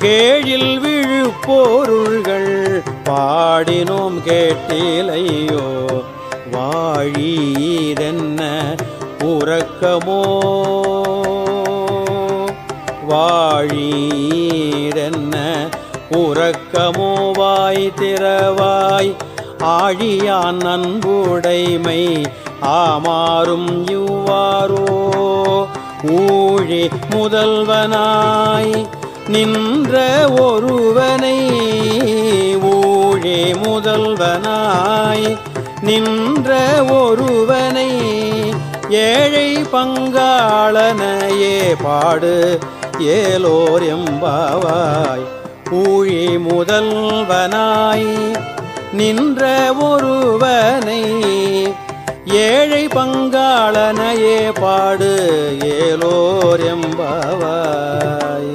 கேழில் விழு பொருள்கள் பாடினோம் கேட்டிலையோ வாழீரென்ன உறக்கமோ வாழீரென்ன உறக்கமோ வாய் திறவாய் ஆழியான் அன்புடைமை ஆமாறும் இவ்வாறோ ஊழி முதல்வனாய் நின்ற ஒருவனை ஊழி முதல்வனாய் நின்ற ஒருவனை ஏழை பங்காளனையே பாடு ஏலோர் எம்பாவாய் ஊழி முதல்வனாய் நின்ற ஒருவனை ஏழை பங்காளனையே பாடு ஏலோர் எம்பாவாய்.